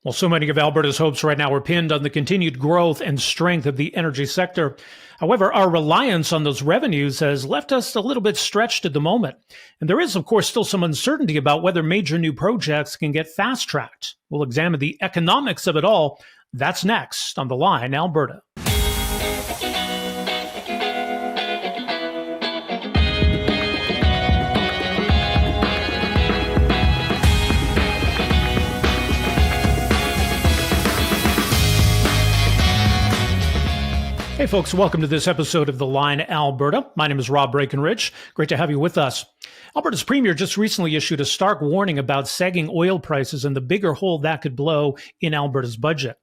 Well, so many of Alberta's hopes right now are pinned on the continued growth and strength of the energy sector. However, our reliance on those revenues has left us a little bit stretched at the moment. And there is, of course, still some uncertainty about whether major new projects can get fast-tracked. We'll examine the economics of it all. That's next on The Line, Alberta. Hey folks, welcome to this episode of The Line, Alberta. My name is Rob Breakenridge. Great to have you with us. Alberta's premier just recently issued a stark warning about sagging oil prices and the bigger hole that could blow in Alberta's budget.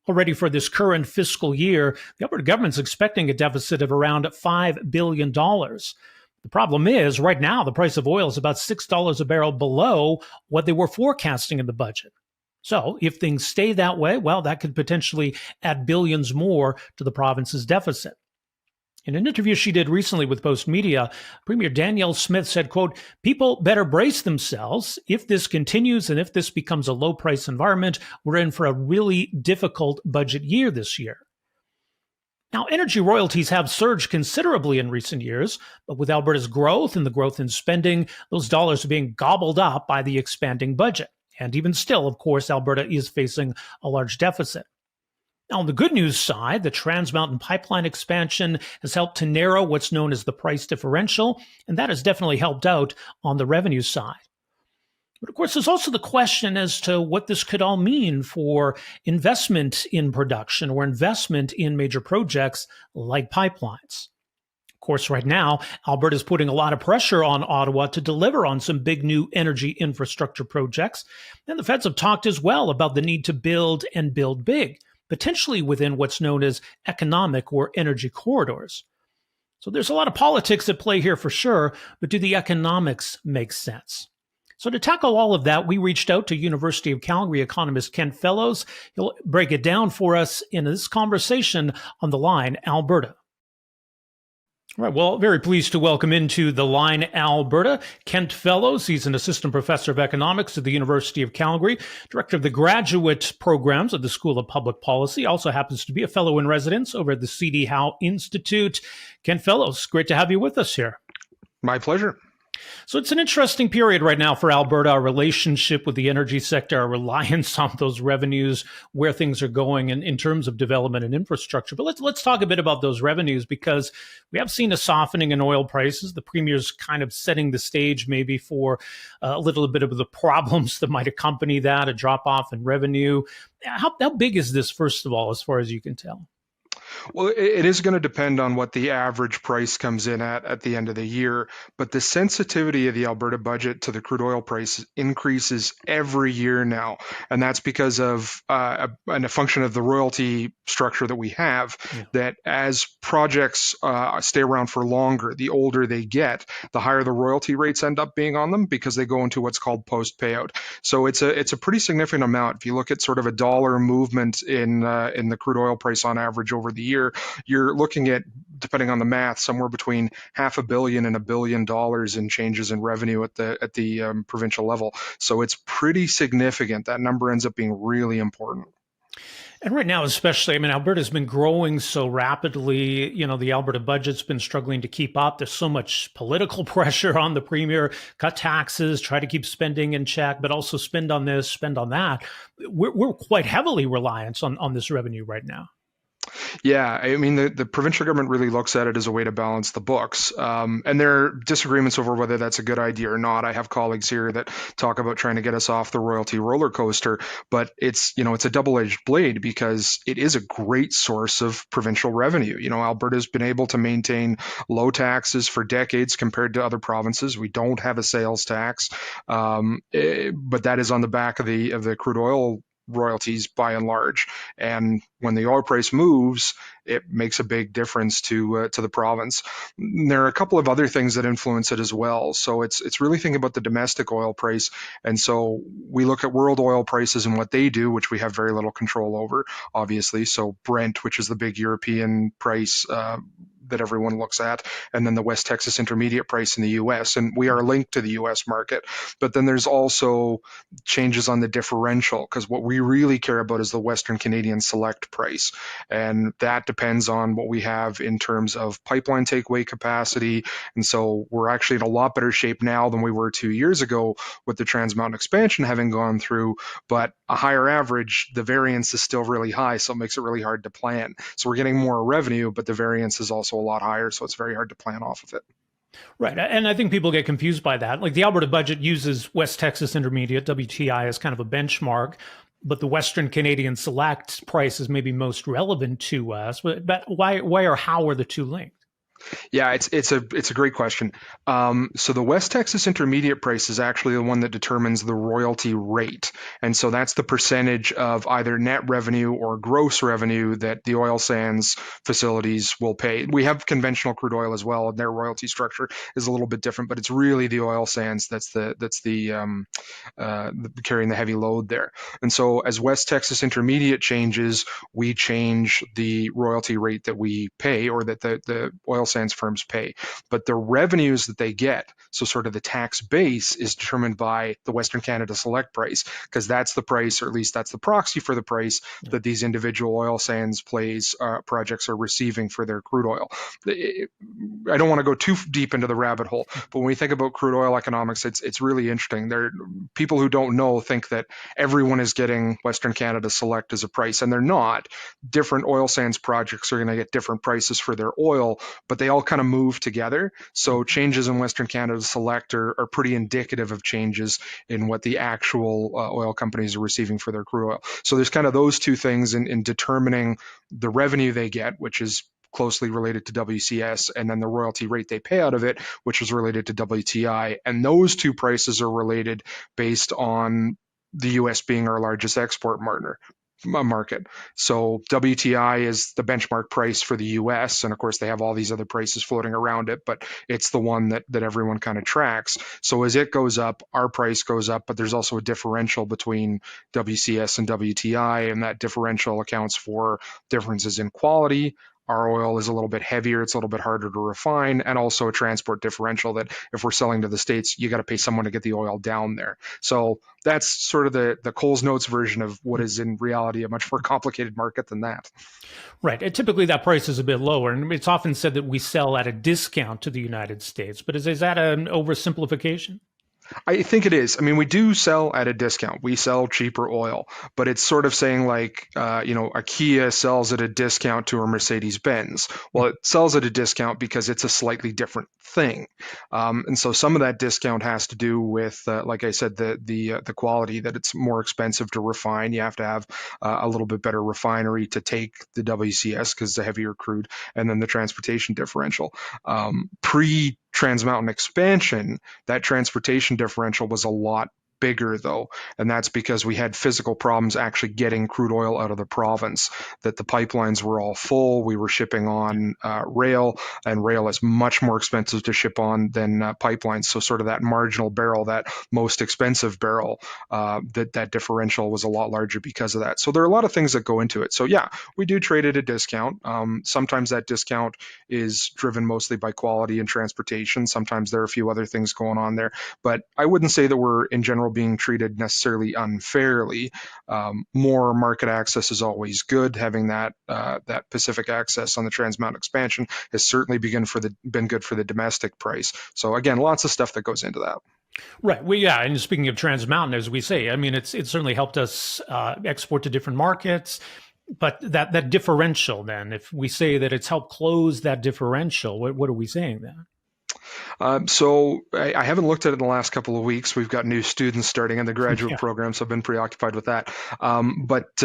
Already for this current fiscal year, the Alberta government's expecting a deficit of around $5 billion. The problem is, right now, the price of oil is about $6 a barrel below what they were forecasting in the budget. So if things stay that way, well, that could potentially add billions more to the province's deficit. In an interview she did recently with Post Media, Premier Danielle Smith said, quote, "People better brace themselves. If this continues and if this becomes a low-price environment, we're in for a really difficult budget year this year." Now, energy royalties have surged considerably in recent years, but with Alberta's growth and the growth in spending, those dollars are being gobbled up by the expanding budget. And even still, of course, Alberta is facing a large deficit. Now, on the good news side, the Trans Mountain pipeline expansion has helped to narrow what's known as the price differential, and that has definitely helped out on the revenue side. But of course, there's also the question as to what this could all mean for investment in production or investment in major projects like pipelines. Of course, right now, Alberta is putting a lot of pressure on Ottawa to deliver on some big new energy infrastructure projects. And the feds have talked as well about the need to build and build big, potentially within what's known as economic or energy corridors. So there's a lot of politics at play here for sure, but do the economics make sense? So to tackle all of that, we reached out to University of Calgary economist Kent Fellows. He'll break it down for us in this conversation on The Line, Alberta. All right, well, very pleased to welcome into The Line, Alberta, Kent Fellows. He's an assistant professor of economics at the University of Calgary, director of the graduate programs of the School of Public Policy, also happens to be a fellow in residence over at the CD Howe Institute. Kent Fellows, great to have you with us here. My pleasure. So it's an interesting period right now for Alberta, our relationship with the energy sector, our reliance on those revenues, where things are going in terms of development and infrastructure. But let's talk a bit about those revenues, because we have seen a softening in oil prices. The premier's kind of setting the stage maybe for a little bit of the problems that might accompany that, a drop-off in revenue. How big is this, first of all, as far as you can tell? Well, it is going to depend on what the average price comes in at the end of the year. But the sensitivity of the Alberta budget to the crude oil price increases every year now. And that's because of a function of the royalty structure that we have, that as projects stay around for longer, the older they get, the higher the royalty rates end up being on them because they go into what's called post-payout. So it's a pretty significant amount. If you look at sort of a dollar movement in the crude oil price on average over the year, you're looking at, depending on the math, somewhere between $500 million and $1 billion in changes in revenue at the provincial level. So it's pretty significant. That number ends up being really important. And right now, especially, I mean, Alberta's been growing so rapidly. You know, the Alberta budget's been struggling to keep up. There's so much political pressure on the premier, cut taxes, try to keep spending in check, but also spend on this, spend on that. We're quite heavily reliant on this revenue right now. Yeah, I mean, the provincial government really looks at it as a way to balance the books. And there are disagreements over whether that's a good idea or not. I have colleagues here that talk about trying to get us off the royalty roller coaster, but it's a double-edged blade because it is a great source of provincial revenue. You know, Alberta's been able to maintain low taxes for decades compared to other provinces. We don't have a sales tax, but that is on the back of the crude oil royalties by and large. And when the oil price moves, it makes a big difference to the province. There are a couple of other things that influence it as well. So it's really thinking about the domestic oil price. And so we look at world oil prices and what they do, which we have very little control over, obviously. So Brent, which is the big European price, that everyone looks at, and then the West Texas Intermediate price in the U.S. And we are linked to the U.S. market. But then there's also changes on the differential, because what we really care about is the Western Canadian Select price. And that depends on what we have in terms of pipeline takeaway capacity. And so we're actually in a lot better shape now than we were 2 years ago with the Trans Mountain expansion having gone through. But a higher average, the variance is still really high, so it makes it really hard to plan. So we're getting more revenue, but the variance is also a lot higher, so it's very hard to plan off of it. Right. And I think people get confused by that. Like the Alberta budget uses West Texas Intermediate, WTI, as kind of a benchmark, but the Western Canadian Select price is maybe most relevant to us. But why or how are the two linked? Yeah, it's a great question. So the West Texas Intermediate price is actually the one that determines the royalty rate, and so that's the percentage of either net revenue or gross revenue that the oil sands facilities will pay. We have conventional crude oil as well, and their royalty structure is a little bit different, but it's really the oil sands that's the carrying the heavy load there. And so as West Texas Intermediate changes, we change the royalty rate that we pay, or that the oil sands firms pay. But the revenues that they get, so sort of the tax base, is determined by the Western Canada Select price, because that's the price, or at least that's the proxy for the price that these individual oil sands projects are receiving for their crude oil. I don't want to go too deep into the rabbit hole, but when we think about crude oil economics, it's really interesting. People who don't know think that everyone is getting Western Canada Select as a price, and they're not. Different oil sands projects are going to get different prices for their oil, but they all kind of move together. So changes in Western Canada Select are pretty indicative of changes in what the actual oil companies are receiving for their crude oil. So there's kind of those two things in determining the revenue they get, which is closely related to WCS, and then the royalty rate they pay out of it, which is related to WTI. And those two prices are related based on the U.S. being our largest export market. So WTI is the benchmark price for the US, and of course they have all these other prices floating around it, but it's the one that everyone kind of tracks. So as it goes up, our price goes up, but there's also a differential between WCS and WTI, and that differential accounts for differences in quality. Our oil is a little bit heavier, it's a little bit harder to refine, and also a transport differential that if we're selling to the States, you got to pay someone to get the oil down there. So that's sort of the Coles Notes version of what is in reality a much more complicated market than that. Right. And typically that price is a bit lower. And it's often said that we sell at a discount to the United States. But is that an oversimplification? I think it is. I mean, we do sell at a discount. We sell cheaper oil, but it's sort of saying like, a Kia sells at a discount to a Mercedes-Benz. Well, it sells at a discount because it's a slightly different thing. And so some of that discount has to do with, like I said, the quality, that it's more expensive to refine. You have to have a little bit better refinery to take the WCS because it's a heavier crude, and then the transportation differential. Trans Mountain expansion, that transportation differential was a lot bigger though, and that's because we had physical problems actually getting crude oil out of the province, that the pipelines were all full. We were shipping on rail, and rail is much more expensive to ship on than pipelines. So sort of that marginal barrel, that most expensive barrel, that differential was a lot larger because of that. So there are a lot of things that go into it. So yeah, we do trade at a discount. Sometimes that discount is driven mostly by quality and transportation. Sometimes there are a few other things going on there, but I wouldn't say that we're in general being treated necessarily unfairly. More market access is always good. Having that Pacific access on the Trans Mountain expansion has certainly been good for the domestic price. So again, lots of stuff that goes into that. Right. Well, yeah. And speaking of Trans Mountain, as we say, I mean, it's certainly helped us export to different markets. But that differential, then, if we say that it's helped close that differential, what are we saying then? So I haven't looked at it in the last couple of weeks. We've got new students starting in the graduate program, so I've been preoccupied with that. But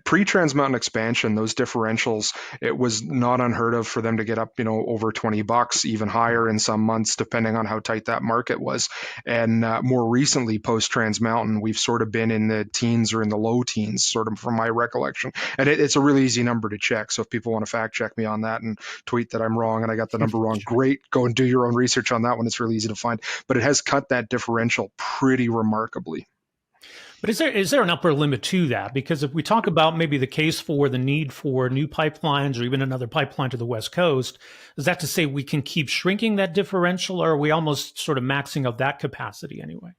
pre-Trans Mountain expansion, those differentials, it was not unheard of for them to get up, over $20, even higher in some months, depending on how tight that market was. And more recently, post-Trans Mountain, we've sort of been in the teens or in the low teens, sort of from my recollection. And it's a really easy number to check. So if people want to fact check me on that and tweet that I'm wrong and I got the number wrong, great. Go and do your own research on that one. It's really easy to find, but it has cut that differential pretty remarkably. But is there an upper limit to that? Because if we talk about maybe the case for the need for new pipelines or even another pipeline to the West Coast, is that to say we can keep shrinking that differential, or are we almost sort of maxing out that capacity anyway?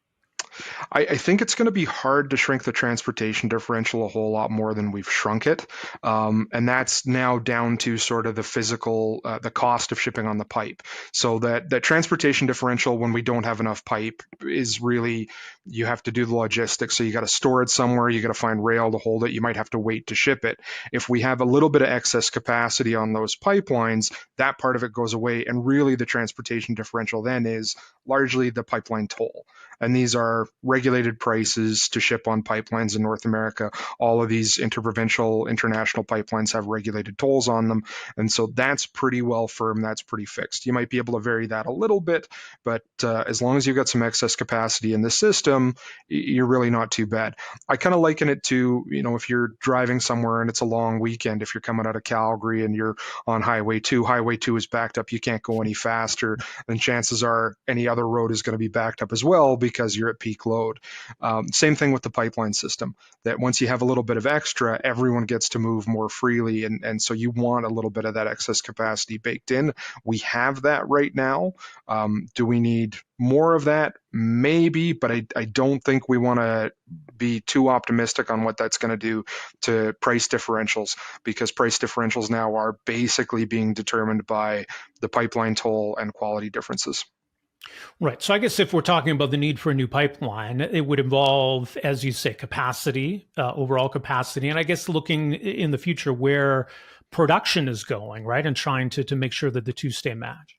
I think it's going to be hard to shrink the transportation differential a whole lot more than we've shrunk it. And that's now down to sort of the physical, the cost of shipping on the pipe. So that transportation differential when we don't have enough pipe is really, you have to do the logistics. So you got to store it somewhere, you got to find rail to hold it, you might have to wait to ship it. If we have a little bit of excess capacity on those pipelines, that part of it goes away. And really the transportation differential then is largely the pipeline toll. And these are regulated prices to ship on pipelines in North America. All of these interprovincial, international pipelines have regulated tolls on them. And so that's pretty well firm. That's pretty fixed. You might be able to vary that a little bit, but as long as you've got some excess capacity in the system, you're really not too bad. I kind of liken it to, if you're driving somewhere and it's a long weekend, if you're coming out of Calgary and you're on Highway 2 is backed up, you can't go any faster, then chances are any other road is going to be backed up as well because you're at peak load. Same thing with the pipeline system, that once you have a little bit of extra, everyone gets to move more freely. And so you want a little bit of that excess capacity baked in. We have that right now. Do we need more of that? Maybe, but I don't think we want to be too optimistic on what that's going to do to price differentials, because price differentials now are basically being determined by the pipeline toll and quality differences. Right. So I guess if we're talking about the need for a new pipeline, it would involve, as you say, capacity, overall capacity, and I guess looking in the future where production is going, right, and trying to make sure that the two stay matched.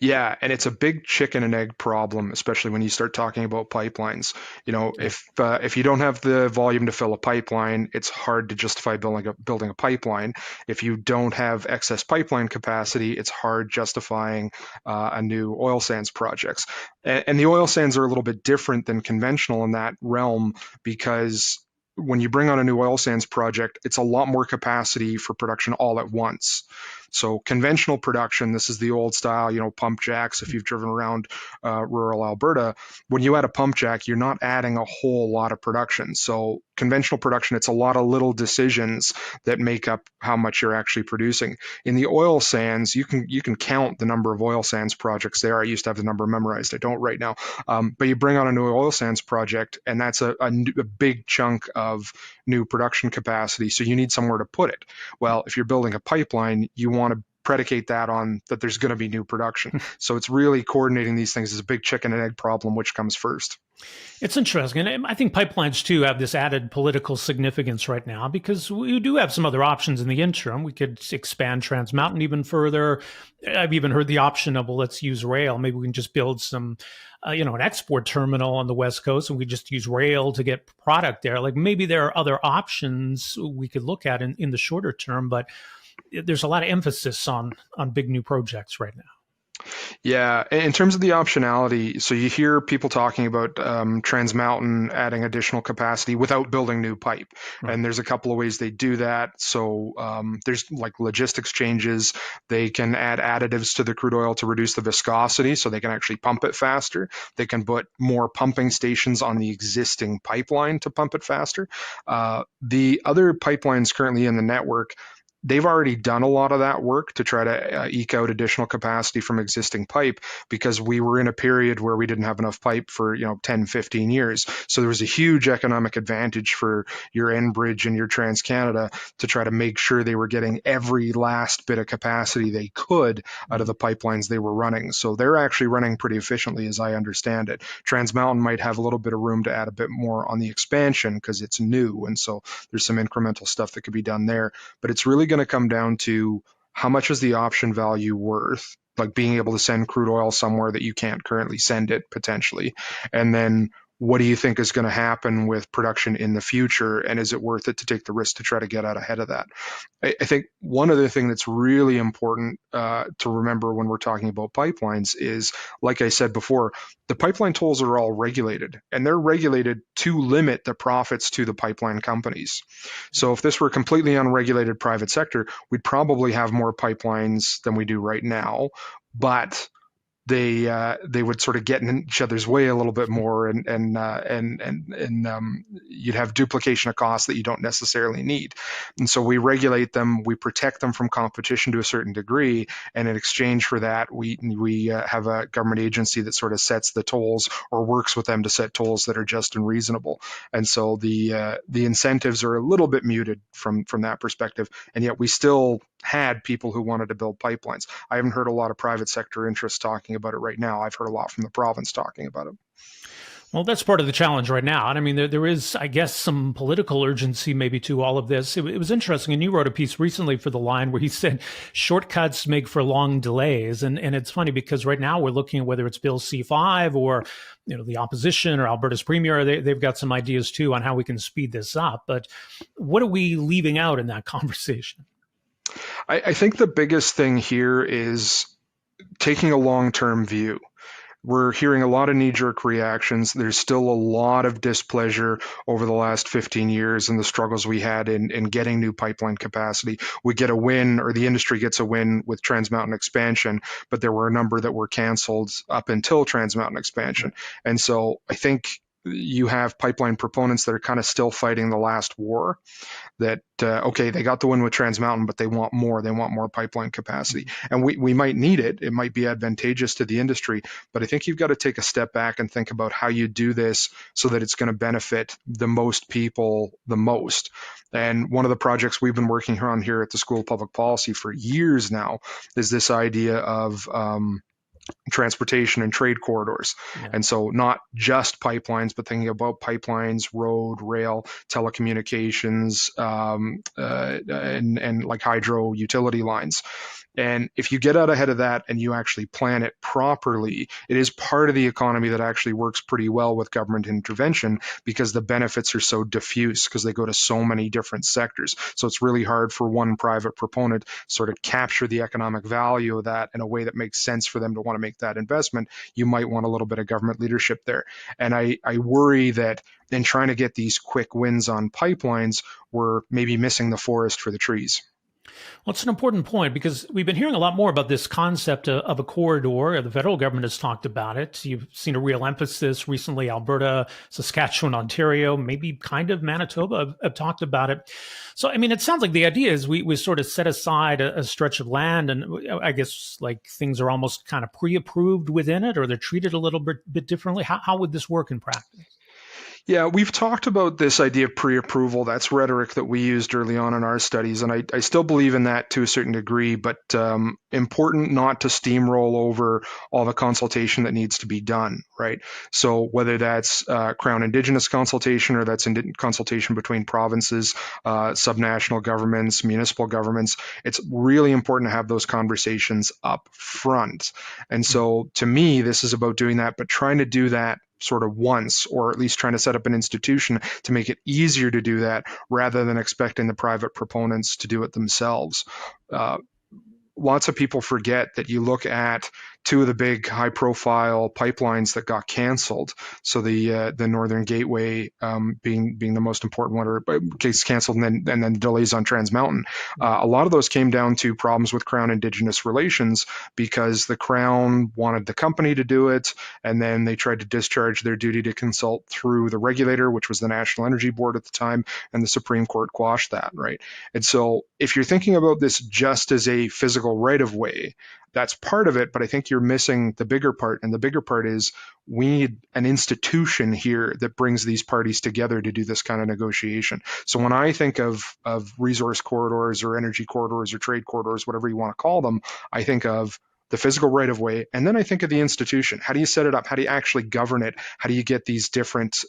Yeah, and it's a big chicken and egg problem, especially when you start talking about pipelines. If you don't have the volume to fill a pipeline, it's hard to justify building a pipeline. If you don't have excess pipeline capacity, it's hard justifying a new oil sands projects. And the oil sands are a little bit different than conventional in that realm, because when you bring on a new oil sands project, it's a lot more capacity for production all at once. So conventional production, this is the old style, pump jacks. If you've driven around rural Alberta, when you add a pump jack, you're not adding a whole lot of production. So conventional production, it's a lot of little decisions that make up how much you're actually producing. In the oil sands, you can count the number of oil sands projects there. I used to have the number memorized. I don't right now. But you bring on a new oil sands project, and that's a big chunk of new production capacity. So you need somewhere to put it. Well, if you're building a pipeline, you want to predicate that on that there's going to be new production. So it's really coordinating these things is a big chicken and egg problem, which comes first. It's interesting. And I think pipelines, too, have this added political significance right now because we do have some other options in the interim. We could expand Trans Mountain even further. I've even heard the option of, well, let's use rail. Maybe we can just build some, an export terminal on the West Coast and we just use rail to get product there. Like maybe there are other options we could look at in the shorter term, but there's a lot of emphasis on big new projects right now. Yeah, in terms of the optionality, so you hear people talking about Trans Mountain adding additional capacity without building new pipe. Right. And there's a couple of ways they do that. So there's like logistics changes. They can add additives to the crude oil to reduce the viscosity so they can actually pump it faster. They can put more pumping stations on the existing pipeline to pump it faster. The other pipelines currently in the network, they've already done a lot of that work to try to eke out additional capacity from existing pipe, because we were in a period where we didn't have enough pipe for 10, 15 years. So there was a huge economic advantage for your Enbridge and your TransCanada to try to make sure they were getting every last bit of capacity they could out of the pipelines they were running. So they're actually running pretty efficiently, as I understand it. Trans Mountain might have a little bit of room to add a bit more on the expansion because it's new. And so there's some incremental stuff that could be done there. But it's really going to come down to how much is the option value worth, like being able to send crude oil somewhere that you can't currently send it potentially. And then what do you think is going to happen with production in the future? And is it worth it to take the risk to try to get out ahead of that? I think one other thing that's really important to remember when we're talking about pipelines is, like I said before, the pipeline tolls are all regulated, and they're regulated to limit the profits to the pipeline companies. So if this were completely unregulated private sector, we'd probably have more pipelines than we do right now. But they would sort of get in each other's way a little bit more, and you'd have duplication of costs that you don't necessarily need. And so we regulate them, we protect them from competition to a certain degree, and in exchange for that, we have a government agency that sort of sets the tolls or works with them to set tolls that are just and reasonable. And so the incentives are a little bit muted from that perspective, and yet we still had people who wanted to build pipelines. I haven't heard a lot of private sector interest talking about it right now. I've heard a lot from the province talking about it. Well, that's part of the challenge right now. And I mean, there is, I guess, some political urgency maybe to all of this. It was interesting. And you wrote a piece recently for The Line where you said shortcuts make for long delays. And it's funny because right now we're looking at whether it's Bill C5 or, the opposition or Alberta's premier. They've got some ideas too on how we can speed this up. But what are we leaving out in that conversation? I think the biggest thing here is taking a long-term view. We're hearing a lot of knee-jerk reactions. There's still a lot of displeasure over the last 15 years and the struggles we had in getting new pipeline capacity. We get a win, or the industry gets a win with Trans Mountain expansion, but there were a number that were canceled up until Trans Mountain expansion. And so I think you have pipeline proponents that are kind of still fighting the last war, that, okay, they got the win with Trans Mountain, but they want more. They want more pipeline capacity. And we might need it. It might be advantageous to the industry, but I think you've got to take a step back and think about how you do this so that it's going to benefit the most people the most. And one of the projects we've been working on here at the School of Public Policy for years now is this idea of transportation and trade corridors. Yeah. And so not just pipelines, but thinking about pipelines, road, rail, telecommunications, and like hydro utility lines. And if you get out ahead of that and you actually plan it properly, it is part of the economy that actually works pretty well with government intervention because the benefits are so diffuse because they go to so many different sectors. So it's really hard for one private proponent to sort of capture the economic value of that in a way that makes sense for them to want to make that investment. You might want a little bit of government leadership there. And I worry that in trying to get these quick wins on pipelines, we're maybe missing the forest for the trees. Well, it's an important point because we've been hearing a lot more about this concept of a corridor. The federal government has talked about it. You've seen a real emphasis recently. Alberta, Saskatchewan, Ontario, maybe kind of Manitoba have talked about it. So, I mean, it sounds like the idea is we sort of set aside a stretch of land, and I guess like things are almost kind of pre-approved within it, or they're treated a little bit differently. How would this work in practice? Yeah, we've talked about this idea of pre-approval. That's rhetoric that we used early on in our studies, and I still believe in that to a certain degree, but important not to steamroll over all the consultation that needs to be done, right? So whether that's Crown Indigenous consultation or that's consultation between provinces, subnational governments, municipal governments, it's really important to have those conversations up front. And so to me, this is about doing that, but trying to do that sort of once, or at least trying to set up an institution to make it easier to do that rather than expecting the private proponents to do it themselves. Lots of people forget that you look at two of the big high-profile pipelines that got canceled. So the Northern Gateway being the most important one, or case canceled, and then delays on Trans Mountain. A lot of those came down to problems with Crown Indigenous relations because the Crown wanted the company to do it, and then they tried to discharge their duty to consult through the regulator, which was the National Energy Board at the time, and the Supreme Court quashed that, right? And so if you're thinking about this just as a physical right-of-way, that's part of it, but I think you're missing the bigger part. And the bigger part is we need an institution here that brings these parties together to do this kind of negotiation. So when I think of resource corridors or energy corridors or trade corridors, whatever you want to call them, I think of the physical right-of-way, and then I think of the institution. How do you set it up? How do you actually govern it? How do you get these different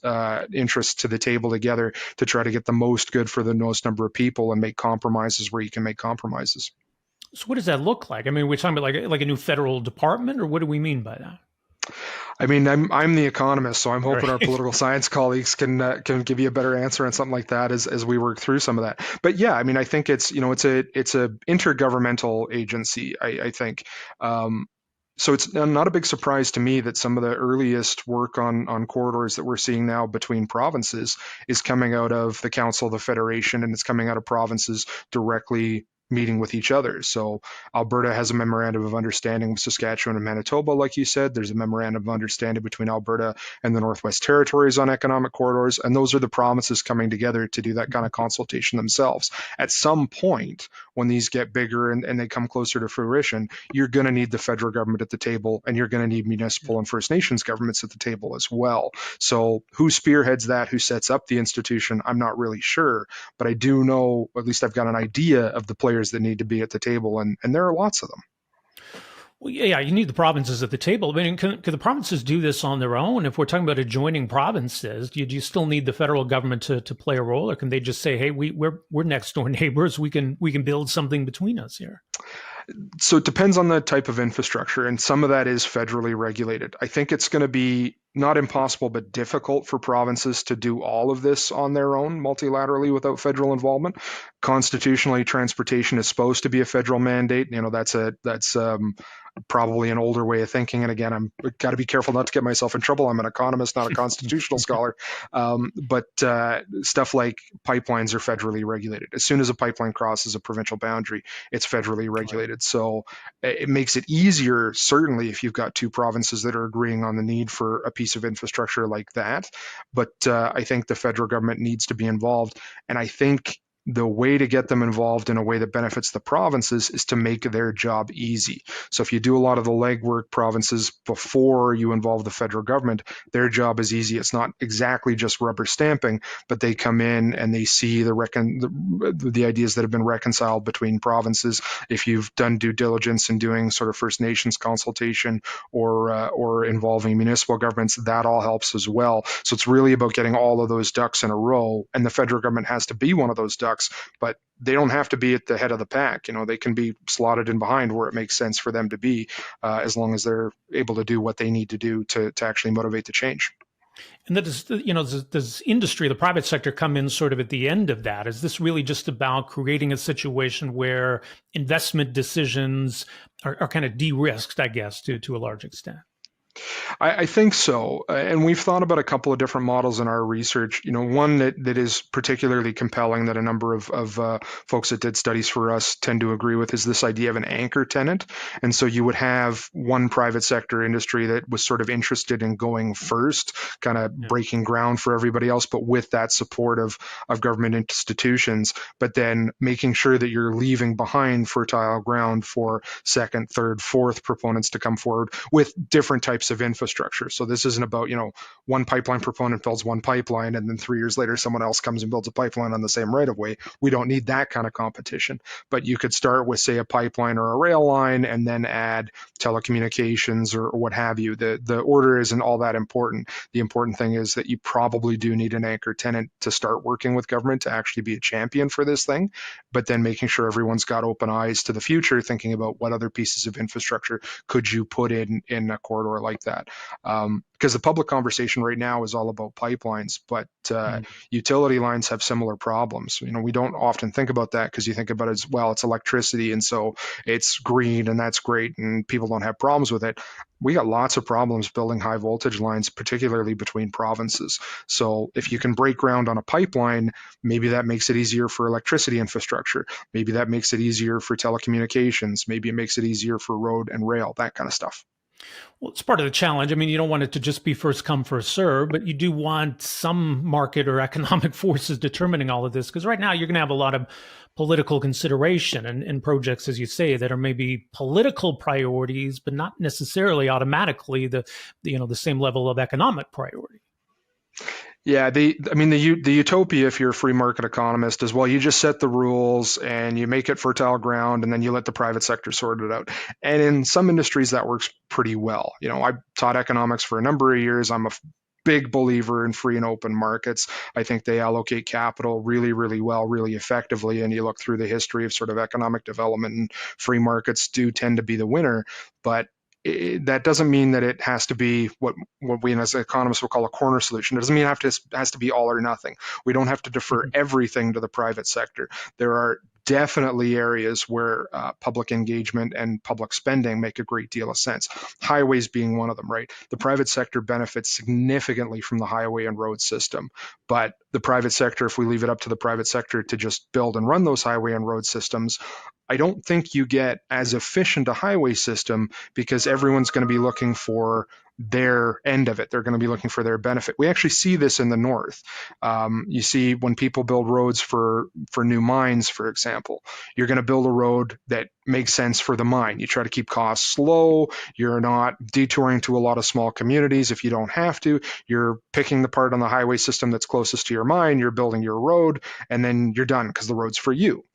interests to the table together to try to get the most good for the most number of people and make compromises where you can make compromises? So what does that look like? I mean, we're talking about like a new federal department, or what do we mean by that? I mean, I'm the economist, so I'm hoping our political science colleagues can give you a better answer on something like that as we work through some of that. But yeah, I mean, I think it's a intergovernmental agency. I think. So it's not a big surprise to me that some of the earliest work on corridors that we're seeing now between provinces is coming out of the Council of the Federation, and it's coming out of provinces directly meeting with each other. So Alberta has a memorandum of understanding with Saskatchewan and Manitoba, like you said. There's a memorandum of understanding between Alberta and the Northwest Territories on economic corridors, and those are the provinces coming together to do that kind of consultation themselves. At some point, when these get bigger and they come closer to fruition, you're going to need the federal government at the table, and you're going to need municipal and First Nations governments at the table as well. So who spearheads that, who sets up the institution, I'm not really sure, but I do know, at least I've got an idea of the players that need to be at the table, and there are lots of them. Well, yeah, you need the provinces at the table. I mean, can the provinces do this on their own? If we're talking about adjoining provinces, do you still need the federal government to play a role, or can they just say, "Hey, we're next door neighbors. We can build something between us here"? So it depends on the type of infrastructure, and some of that is federally regulated. I think it's going to be not impossible, but difficult for provinces to do all of this on their own multilaterally without federal involvement. Constitutionally, transportation is supposed to be a federal mandate. That's probably an older way of thinking. And again, I'm got to be careful not to get myself in trouble. I'm an economist, not a constitutional scholar. But stuff like pipelines are federally regulated. As soon as a pipeline crosses a provincial boundary, it's federally regulated. So it makes it easier, certainly, if you've got two provinces that are agreeing on the need for a piece of infrastructure like that. But I think the federal government needs to be involved. And I think the way to get them involved in a way that benefits the provinces is to make their job easy. So if you do a lot of the legwork, provinces, before you involve the federal government, their job is easy. It's not exactly just rubber stamping, but they come in and they see the ideas that have been reconciled between provinces. If you've done due diligence in doing sort of First Nations consultation or involving municipal governments, that all helps as well. So it's really about getting all of those ducks in a row, and the federal government has to be one of those ducks. But they don't have to be at the head of the pack. They can be slotted in behind where it makes sense for them to be, as long as they're able to do what they need to do to actually motivate the change. And that is, does industry, the private sector, come in sort of at the end of that? Is this really just about creating a situation where investment decisions are kind of de-risked, I guess, to a large extent? I think so. And we've thought about a couple of different models in our research. One that is particularly compelling that a number of folks that did studies for us tend to agree with is this idea of an anchor tenant. And so you would have one private sector industry that was sort of interested in going first, kind of breaking ground for everybody else, but with that support of government institutions, but then making sure that you're leaving behind fertile ground for second, third, fourth proponents to come forward with different types of infrastructure. So this isn't about, one pipeline proponent builds one pipeline and then 3 years later someone else comes and builds a pipeline on the same right of way. We don't need that kind of competition. But you could start with, say, a pipeline or a rail line and then add telecommunications or what have you. The order isn't all that important. The important thing is that you probably do need an anchor tenant to start working with government to actually be a champion for this thing, but then making sure everyone's got open eyes to the future, thinking about what other pieces of infrastructure could you put in a corridor like that. Because the public conversation right now is all about pipelines, but utility lines have similar problems. We don't often think about that because you think about it as, well, it's electricity, and so it's green, and that's great, and people don't have problems with it. We got lots of problems building high voltage lines, particularly between provinces. So if you can break ground on a pipeline, maybe that makes it easier for electricity infrastructure. Maybe that makes it easier for telecommunications. Maybe it makes it easier for road and rail, that kind of stuff. Well, it's part of the challenge. I mean, you don't want it to just be first come, first serve, but you do want some market or economic forces determining all of this. Because right now you're going to have a lot of political consideration and projects, as you say, that are maybe political priorities, but not necessarily automatically the same level of economic priority. Yeah, the utopia, if you're a free market economist, is, well, you just set the rules and you make it fertile ground and then you let the private sector sort it out. And in some industries that works pretty well. I taught economics for a number of years. I'm a big believer in free and open markets. I think they allocate capital really, really well, really effectively. And you look through the history of sort of economic development, and free markets do tend to be the winner. But that doesn't mean that it has to be what we as economists will call a corner solution. It doesn't mean it has to be all or nothing. We don't have to defer everything to the private sector. There are definitely areas where public engagement and public spending make a great deal of sense. Highways being one of them, right? The private sector benefits significantly from the highway and road system, but the private sector, if we leave it up to the private sector to just build and run those highway and road systems, I don't think you get as efficient a highway system because everyone's going to be looking for their end of it. They're going to be looking for their benefit. We actually see this in the north. You see when people build roads for new mines, for example, you're going to build a road that makes sense for the mine. You try to keep costs low. You're not detouring to a lot of small communities if you don't have to. You're picking the part on the highway system that's closest to your mine. You're building your road, and then you're done because the road's for you.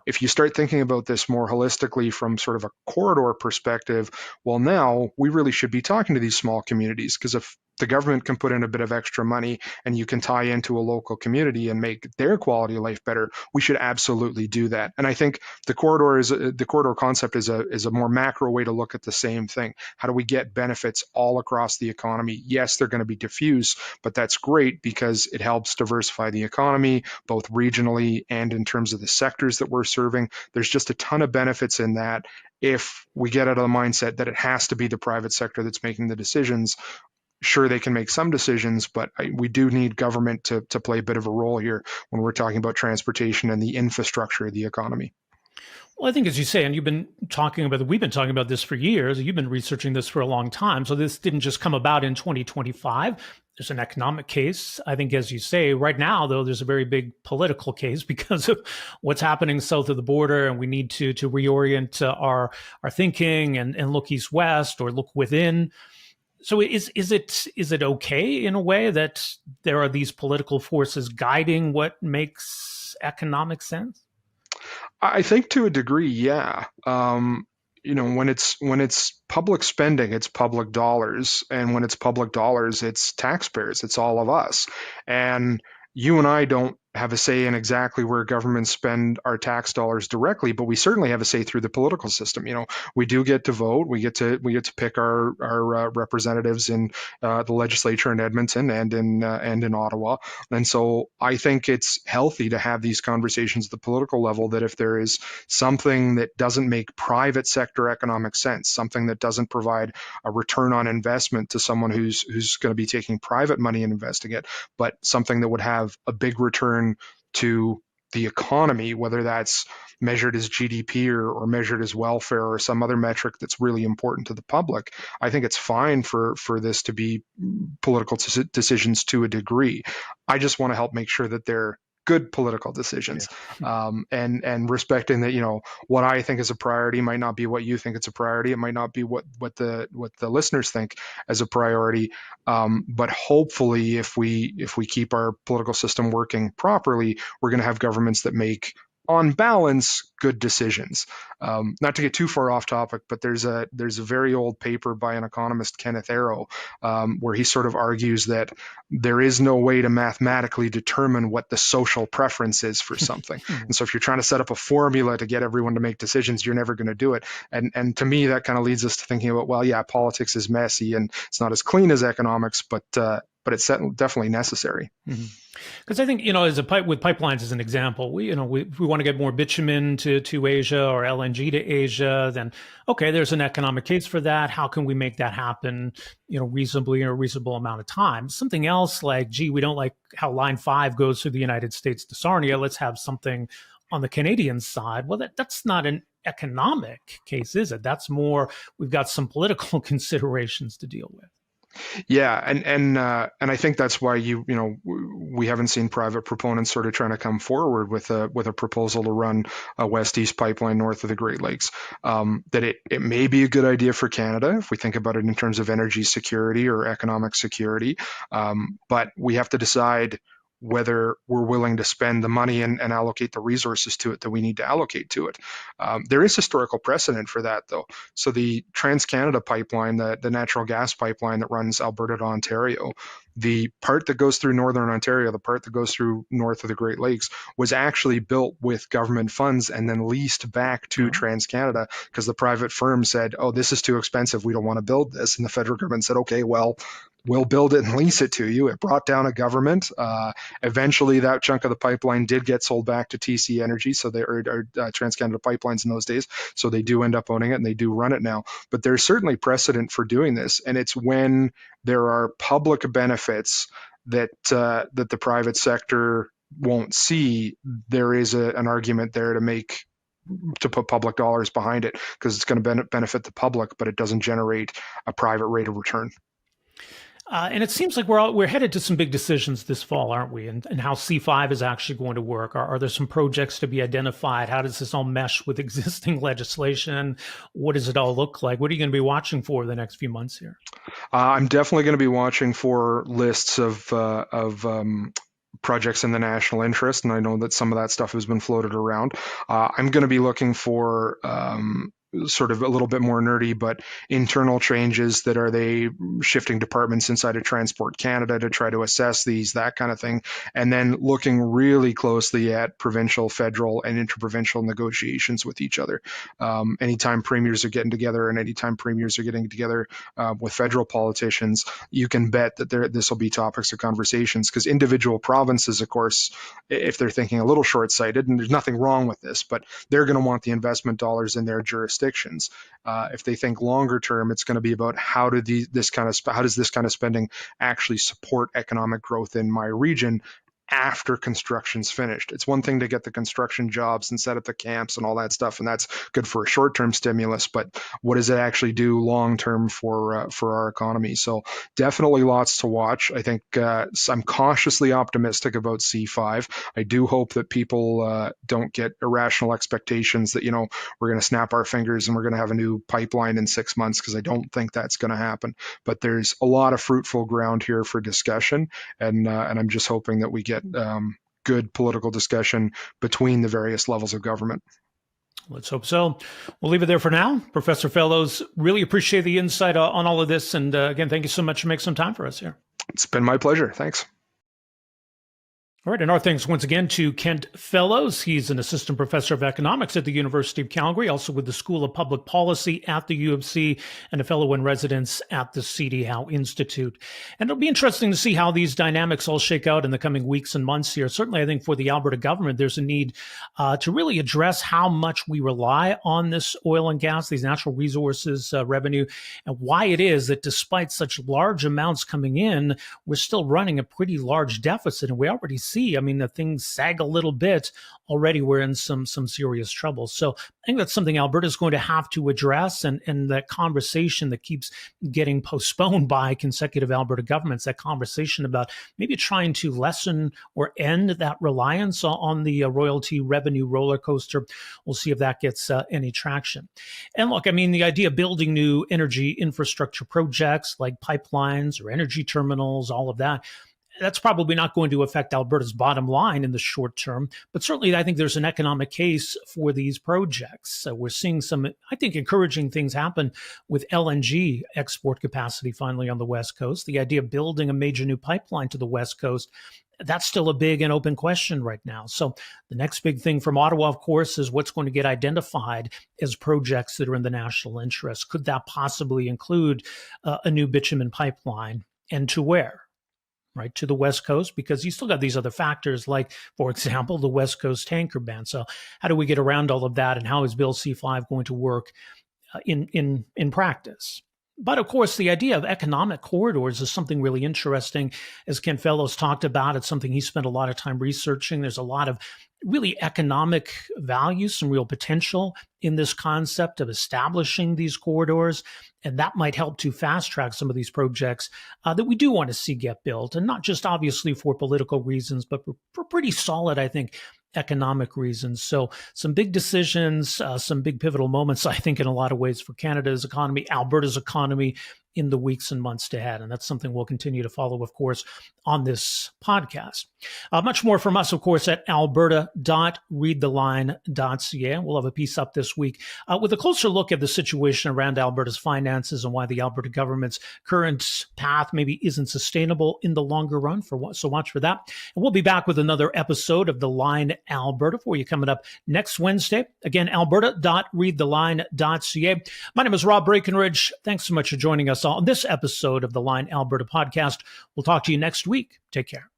If you start thinking about this more holistically from sort of a corridor perspective, well, now we really should be talking to these small communities, because if the government can put in a bit of extra money and you can tie into a local community and make their quality of life better, we should absolutely do that. And I think the corridor concept is a more macro way to look at the same thing. How do we get benefits all across the economy? Yes, they're going to be diffuse, but that's great because it helps diversify the economy, both regionally and in terms of the sectors that we're serving. There's just a ton of benefits in that if we get out of the mindset that it has to be the private sector that's making the decisions. Sure, they can make some decisions, but we do need government to play a bit of a role here when we're talking about transportation and the infrastructure of the economy. Well, I think, as you say, and we've been talking about this for years. You've been researching this for a long time. So this didn't just come about in 2025. There's an economic case. I think, as you say, right now, though, there's a very big political case because of what's happening south of the border. And we need to reorient our thinking and look east-west or look within. So is it okay in a way that there are these political forces guiding what makes economic sense? I think to a degree, yeah. When it's public spending, it's public dollars, and when it's public dollars, it's taxpayers. It's all of us, and you and I don't have a say in exactly where governments spend our tax dollars directly, but we certainly have a say through the political system. We do get to vote. We get to pick our representatives in the legislature in Edmonton and in Ottawa. And so I think it's healthy to have these conversations at the political level, that if there is something that doesn't make private sector economic sense, something that doesn't provide a return on investment to someone who's going to be taking private money and investing it, but something that would have a big return to the economy, whether that's measured as GDP or measured as welfare or some other metric that's really important to the public, I think it's fine for this to be political decisions to a degree. I just want to help make sure that they're good political decisions, and respecting that, what I think is a priority might not be what you think it's a priority. It might not be what the listeners think as a priority. But hopefully, if we keep our political system working properly, we're going to have governments that make, on balance, good decisions. Not to get too far off topic, but there's a very old paper by an economist, Kenneth Arrow, where he sort of argues that there is no way to mathematically determine what the social preference is for something. And so if you're trying to set up a formula to get everyone to make decisions, you're never going to do it. And to me, that kind of leads us to thinking about, well, yeah, politics is messy and it's not as clean as economics, but it's definitely necessary. Because I think, with pipelines as an example, we want to get more bitumen to Asia or LNG to Asia, then, okay, there's an economic case for that. How can we make that happen, reasonably in a reasonable amount of time? Something else like, gee, we don't like how Line 5 goes through the United States to Sarnia. Let's have something on the Canadian side. Well, that's not an economic case, is it? That's more, we've got some political considerations to deal with. Yeah, and I think that's why we haven't seen private proponents sort of trying to come forward with a proposal to run a west-east pipeline north of the Great Lakes. That it may be a good idea for Canada if we think about it in terms of energy security or economic security, but we have to decide whether we're willing to spend the money and allocate the resources to it that we need to allocate to it. There is historical precedent for that, though. So the Trans-Canada pipeline, the natural gas pipeline that runs Alberta to Ontario, the part that goes through Northern Ontario, the part that goes through north of the Great Lakes, was actually built with government funds and then leased back to Trans-Canada because the private firm said, oh, this is too expensive, we don't want to build this. And the federal government said, okay, well, we'll build it and lease it to you. It brought down a government. Eventually, that chunk of the pipeline did get sold back to TC Energy, so they are Trans-Canada Pipelines in those days. So they do end up owning it and they do run it now. But there's certainly precedent for doing this, and it's when there are public benefits that the private sector won't see. There is an argument there to make to put public dollars behind it, because it's going to benefit the public, but it doesn't generate a private rate of return. And it seems like we're headed to some big decisions this fall, aren't we? And how C5 is actually going to work. Are there some projects to be identified? How does this all mesh with existing legislation? What does it all look like? What are you going to be watching for the next few months here? I'm definitely going to be watching for lists of projects in the national interest, and I know that some of that stuff has been floated around. I'm going to be looking for sort of a little bit more nerdy, but internal changes that are they shifting departments inside of Transport Canada to try to assess these, that kind of thing. And then looking really closely at provincial, federal, and interprovincial negotiations with each other. Anytime premiers are getting together and anytime premiers are getting together with federal politicians, you can bet that this will be topics of conversations, because individual provinces, of course, if they're thinking a little short-sighted, and there's nothing wrong with this, but they're going to want the investment dollars in their jurisdiction. If they think longer term, it's going to be about how does this kind of spending actually support economic growth in my region after construction's finished. It's one thing to get the construction jobs and set up the camps and all that stuff, and that's good for a short-term stimulus, but what does it actually do long-term for our economy? So definitely lots to watch. I think I'm cautiously optimistic about C5. I do hope that people don't get irrational expectations that, we're going to snap our fingers and we're going to have a new pipeline in 6 months, because I don't think that's going to happen. But there's a lot of fruitful ground here for discussion, and I'm just hoping that we get good political discussion between the various levels of government. Let's hope so. We'll leave it there for now. Professor Fellows, really appreciate the insight on all of this. And again, thank you so much for making some time for us here. It's been my pleasure. Thanks. All right, and our thanks once again to Kent Fellows. He's an assistant professor of economics at the University of Calgary, also with the School of Public Policy at the U of C, and a fellow in residence at the C.D. Howe Institute. And it'll be interesting to see how these dynamics all shake out in the coming weeks and months here. Certainly, I think for the Alberta government, there's a need to really address how much we rely on this oil and gas, these natural resources revenue, and why it is that despite such large amounts coming in, we're still running a pretty large deficit. And we already see, the things sag a little bit already. We're in some serious trouble. So I think that's something Alberta is going to have to address, and that conversation that keeps getting postponed by consecutive Alberta governments, that conversation about maybe trying to lessen or end that reliance on the royalty revenue roller coaster. We'll see if that gets any traction. And look, the idea of building new energy infrastructure projects like pipelines or energy terminals, all of that, that's probably not going to affect Alberta's bottom line in the short term, but certainly I think there's an economic case for these projects. So we're seeing some, I think, encouraging things happen with LNG export capacity finally on the West Coast. The idea of building a major new pipeline to the West Coast, that's still a big and open question right now. So the next big thing from Ottawa, of course, is what's going to get identified as projects that are in the national interest. Could that possibly include a new bitumen pipeline, and to where? Right, to the West Coast, because you still got these other factors like, for example, the West Coast tanker ban. So how do we get around all of that, and how is Bill C5 going to work in practice? But of course, the idea of economic corridors is something really interesting. As Ken Fellows talked about, it's something he spent a lot of time researching. There's a lot of really economic value, some real potential in this concept of establishing these corridors. And that might help to fast track some of these projects that we do want to see get built. And not just obviously for political reasons, but for pretty solid, I think, economic reasons. So some big decisions, some big pivotal moments, I think, in a lot of ways for Canada's economy, Alberta's economy in the weeks and months ahead. And that's something we'll continue to follow, of course, on this podcast. Much more from us, of course, at alberta.readtheline.ca. We'll have a piece up this week with a closer look at the situation around Alberta's finances and why the Alberta government's current path maybe isn't sustainable in the longer run. So watch for that. And we'll be back with another episode of The Line Alberta for you coming up next Wednesday. Again, alberta.readtheline.ca. My name is Rob Breakenridge. Thanks so much for joining us on this episode of the Line Alberta Podcast. We'll talk to you next week. Take care.